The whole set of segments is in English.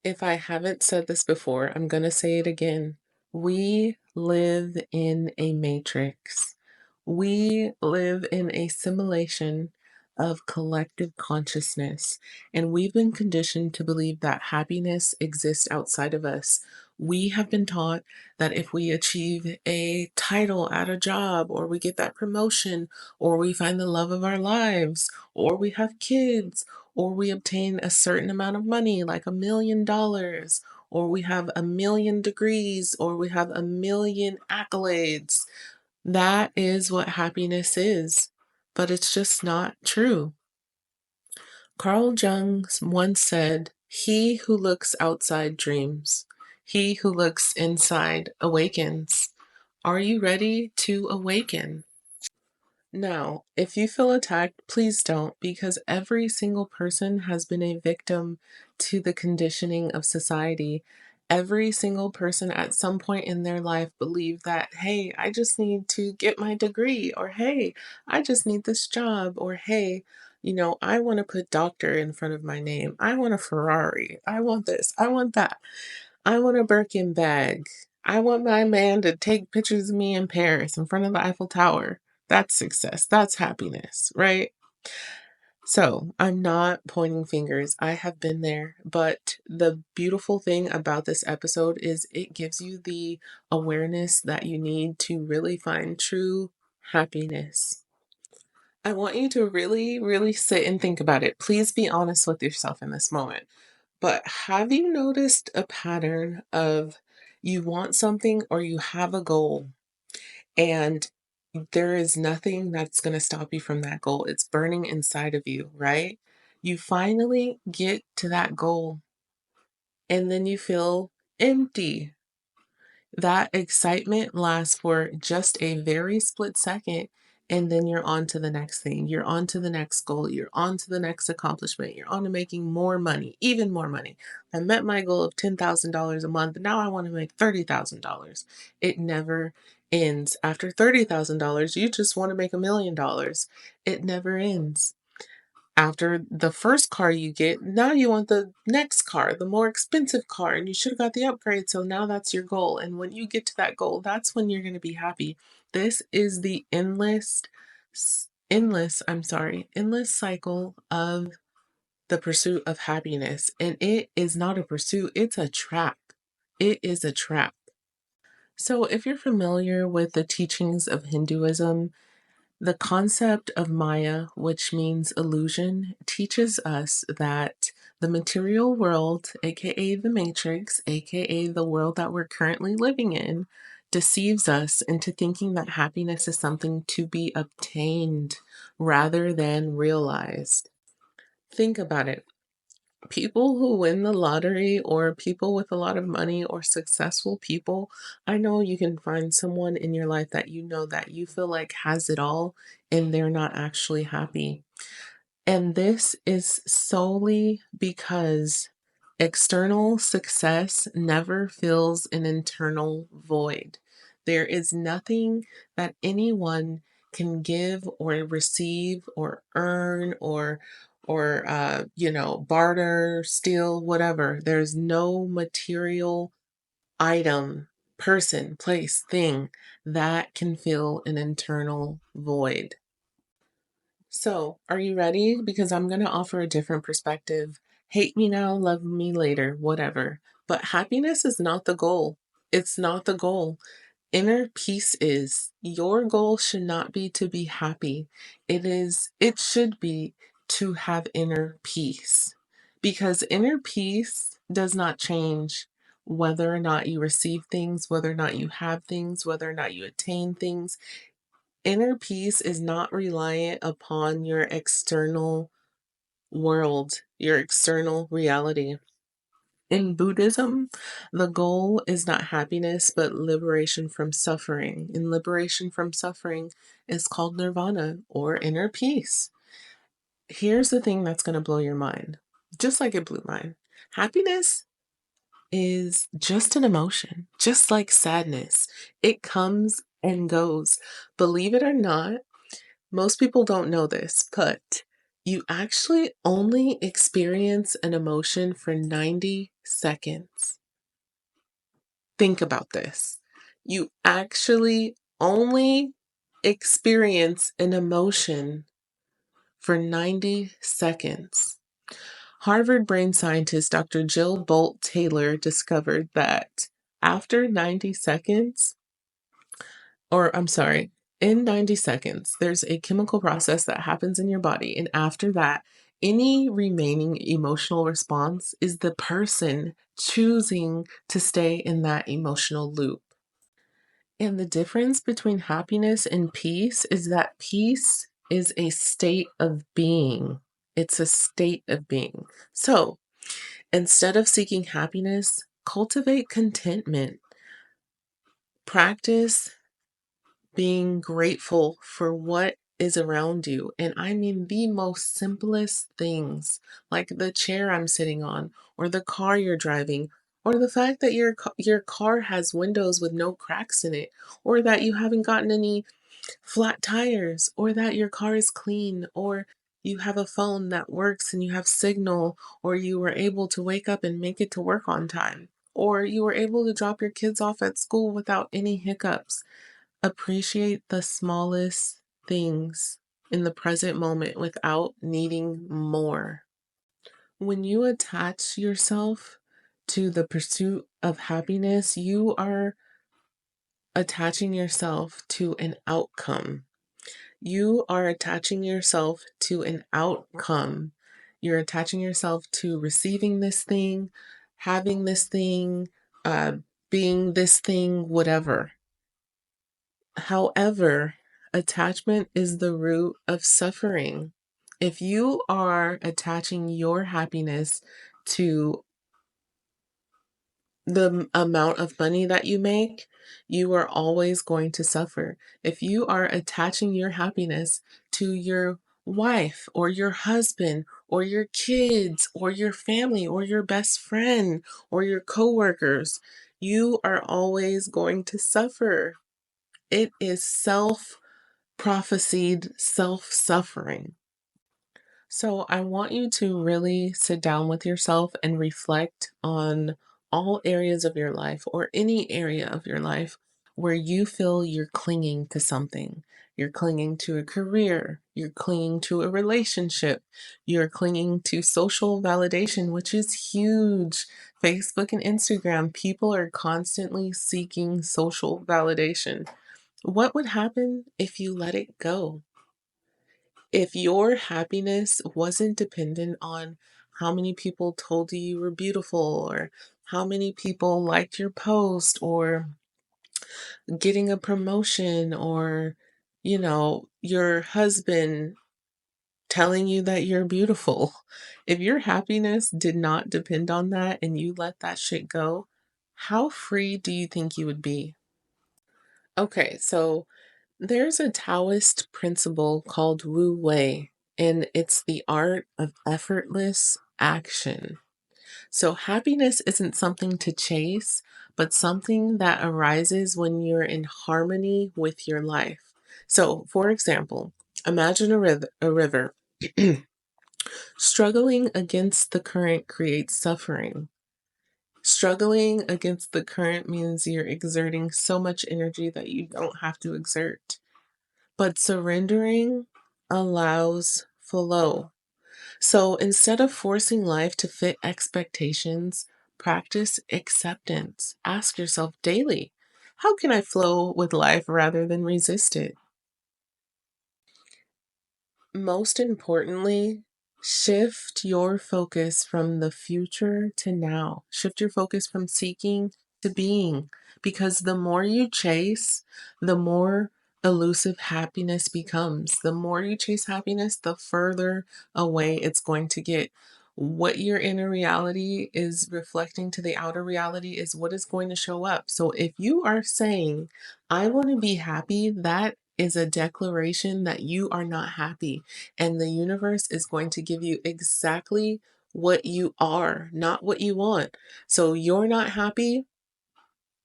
If I haven't said this before, I'm going to say it again. We live in a matrix. We live in a simulation of collective consciousness, and we've been conditioned to believe that happiness exists outside of us. We have been taught that if we achieve a title at a job, or we get that promotion, or we find the love of our lives, or we have kids, or we obtain a certain amount of money, like $1 million, or we have 1 million degrees, or we have 1 million accolades. That is what happiness is, but it's just not true. Carl Jung once said, "He who looks outside dreams. He who looks inside awakens." Are you ready to awaken? Now, if you feel attacked, please don't, because every single person has been a victim to the conditioning of society. Every single person at some point in their life believed that, hey, I just need to get my degree, or hey, I just need this job, or hey, I want to put doctor in front of my name. I want a Ferrari. I want this. I want that. I want a Birkin bag. I want my man to take pictures of me in Paris in front of the Eiffel Tower. That's success. That's happiness, right? So I'm not pointing fingers. I have been there. But the beautiful thing about this episode is it gives you the awareness that you need to really find true happiness. I want you to really, really sit and think about it. Please be honest with yourself in this moment. But have you noticed a pattern of you want something or you have a goal, and there is nothing that's going to stop you from that goal? It's burning inside of you, right? You finally get to that goal and then you feel empty. That excitement lasts for just a very split second, and then you're on to the next thing. You're on to the next goal. You're on to the next accomplishment. You're on to making more money, even more money. I met my goal of $10,000 a month. Now I want to make $30,000. It never ends. After $30,000, you just want to make $1 million. It never ends. After the first car you get, now you want the next car, the more expensive car, and you should have got the upgrade. So now that's your goal. And when you get to that goal, that's when you're going to be happy. This is the endless cycle of the pursuit of happiness. And it is not a pursuit, it's a trap. It is a trap. So if you're familiar with the teachings of Hinduism, the concept of Maya, which means illusion, teaches us that the material world, aka the matrix, aka the world that we're currently living in, deceives us into thinking that happiness is something to be obtained rather than realized. Think about it. People who win the lottery, or people with a lot of money, or successful people, I know you can find someone in your life that that you feel like has it all and they're not actually happy. And this is solely because external success never fills an internal void. There is nothing that anyone can give or receive or earn or barter, steal, whatever. There's no material item, person, place, thing that can fill an internal void. So, are you ready? Because I'm going to offer a different perspective. Hate me now, love me later, whatever. But happiness is not the goal. It's not the goal. Inner peace is. Your goal should not be to be happy. It should be to have inner peace. Because inner peace does not change whether or not you receive things, whether or not you have things, whether or not you attain things. Inner peace is not reliant upon your external world, your external reality. In Buddhism, the goal is not happiness, but liberation from suffering. And liberation from suffering is called nirvana, or inner peace. Here's the thing that's going to blow your mind, just like it blew mine. Happiness is just an emotion, just like sadness. It comes and goes. Believe it or not, most people don't know this, but You actually only experience an emotion for 90 seconds. Think about this. You actually only experience an emotion for 90 seconds. Harvard brain scientist Dr. Jill Bolt Taylor discovered that after 90 seconds, or I'm sorry, in 90 seconds, there's a chemical process that happens in your body. And after that, any remaining emotional response is the person choosing to stay in that emotional loop. And the difference between happiness and peace is that peace is a state of being. It's a state of being. So instead of seeking happiness, cultivate contentment. Practice being grateful for what is around you. And I mean the most simplest things, like the chair I'm sitting on, or the car you're driving, or the fact that your car has windows with no cracks in it, or that you haven't gotten any flat tires, or that your car is clean, or you have a phone that works and you have signal, or you were able to wake up and make it to work on time, or you were able to drop your kids off at school without any hiccups. Appreciate the smallest things in the present moment without needing more. When you attach yourself to the pursuit of happiness, you are attaching yourself to an outcome. You are attaching yourself to an outcome. You're attaching yourself to receiving this thing, having this thing, uh, being this thing, whatever. However, attachment is the root of suffering. If you are attaching your happiness to the amount of money that you make, you are always going to suffer. If you are attaching your happiness to your wife or your husband or your kids or your family or your best friend or your coworkers, you are always going to suffer. It is self prophesied self suffering. So, I want you to really sit down with yourself and reflect on all areas of your life or any area of your life where you feel you're clinging to something. You're clinging to a career, you're clinging to a relationship, you're clinging to social validation, which is huge. Facebook and Instagram, people are constantly seeking social validation. What would happen if you let it go? If your happiness wasn't dependent on how many people told you you were beautiful, or how many people liked your post, or getting a promotion, or, your husband telling you that you're beautiful. If your happiness did not depend on that and you let that shit go, how free do you think you would be? Okay, so there's a Taoist principle called Wu Wei, and it's the art of effortless action. So, happiness isn't something to chase, but something that arises when you're in harmony with your life. So, for example, imagine a river. Struggling against the current creates suffering. Struggling against the current means you're exerting so much energy that you don't have to exert. But surrendering allows flow. So instead of forcing life to fit expectations, practice acceptance. Ask yourself daily, how can I flow with life rather than resist it? Most importantly, shift your focus from the future to now. Shift your focus from seeking to being, because the more you chase, the more elusive happiness becomes. The more you chase happiness, the further away it's going to get. What your inner reality is reflecting to the outer reality is what is going to show up. So if you are saying, I want to be happy, that is a declaration that you are not happy. And the universe is going to give you exactly what you are, not what you want. So you're not happy,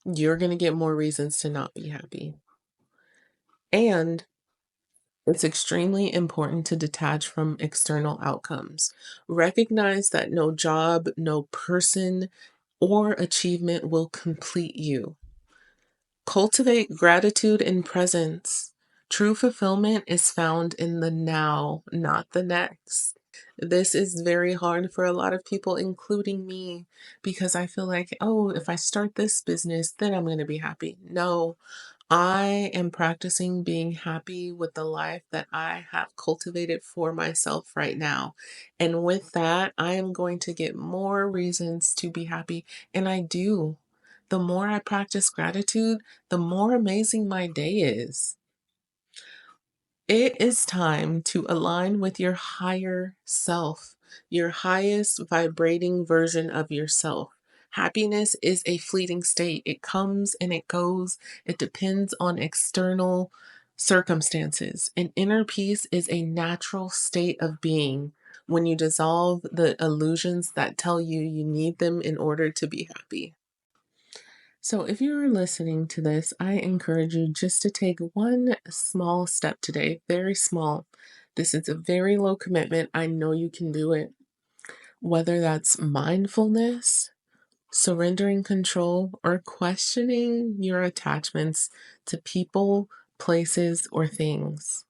you're going to get more reasons to not be happy. And It's extremely important to detach from external outcomes. Recognize that no job, no person, or achievement will complete you. Cultivate gratitude and presence. True fulfillment is found in the now, not the next. This is very hard for a lot of people, including me, because I feel like, oh, if I start this business, then I'm going to be happy. No, I am practicing being happy with the life that I have cultivated for myself right now. And with that, I am going to get more reasons to be happy. And I do. The more I practice gratitude, the more amazing my day is. It is time to align with your higher self, your highest vibrating version of yourself. Happiness is a fleeting state. It comes and it goes. It depends on external circumstances. And inner peace is a natural state of being when you dissolve the illusions that tell you you need them in order to be happy. So, if you're listening to this, I encourage you just to take one small step today, very small. This is a very low commitment. I know you can do it. Whether that's mindfulness, surrendering control, or questioning your attachments to people, places, or things.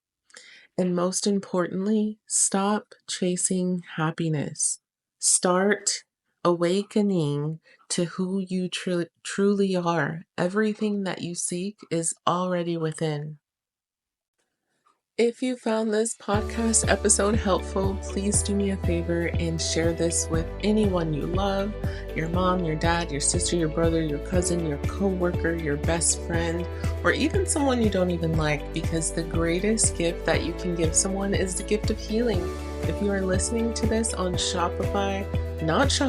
And most importantly, stop chasing happiness. Start awakening to who you truly are. Everything that you seek is already within. If you found this podcast episode helpful, please do me a favor and share this with anyone you love, your mom, your dad, your sister, your brother, your cousin, your coworker, your best friend, or even someone you don't even like, because the greatest gift that you can give someone is the gift of healing. If you are listening to this on Spotify, if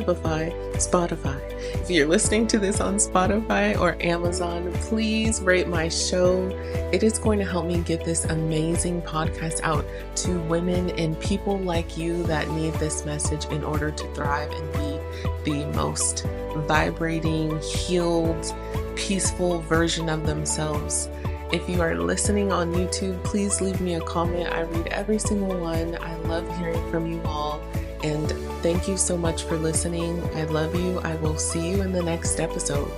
you're listening to this on Spotify or Amazon, please rate my show. It is going to help me get this amazing podcast out to women and people like you that need this message in order to thrive and be the most vibrating, healed, peaceful version of themselves. If you are listening on YouTube, please leave me a comment. I read every single one. I love hearing from you all. And thank you so much for listening. I love you. I will see you in the next episode.